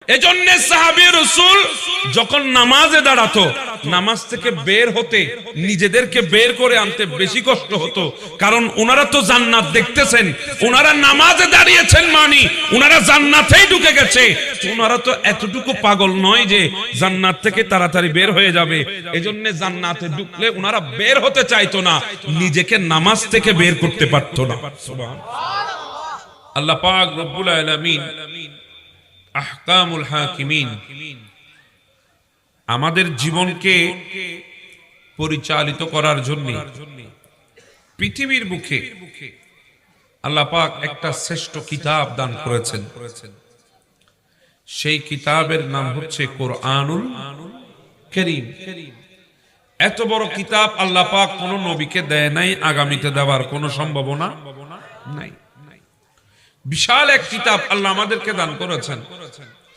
এজন্য সাহাবী রাসূল যখন নামাজে দাঁড়াতো, নামাজ থেকে বের হতে নিজেদেরকে বের করে আনতে বেশি কষ্ট হতো, কারণ ওনারা তো জান্নাত দেখতেছেন, ওনারা নামাজে দাঁড়িয়েছেন মানে ওনারা জান্নাতেই ঢুকে গেছে। ওনারা তো এতটুকু পাগল নয় যে জান্নাত থেকে তাড়াতাড়ি বের হয়ে যাবে। এজন্য জান্নাতে ঢুকলে ওনারা বের হতে চাইতো না, নিজেকে নামাজ থেকে বের করতে পারতো না। সুবহানাল্লাহ। আল্লাহ পাক রব্বুল আলামিন আহকামুল হাকিমিন আমাদের জীবনকে পরিচালিত করার জন্য পৃথিবীর বুকে আল্লাহ পাক একটা শ্রেষ্ঠ কিতাব দান করেছেন। সেই কিতাবের নাম হচ্ছে কোরআনুল কারীম। এত বড় কিতাব আল্লাহ পাক কোন নবীকে দেয় নাই, আগামীতে দেওয়ার কোনো সম্ভাবনা নাই। বিশাল এক কিতাব আল্লাহ আমাদেরকে দান করেছেন।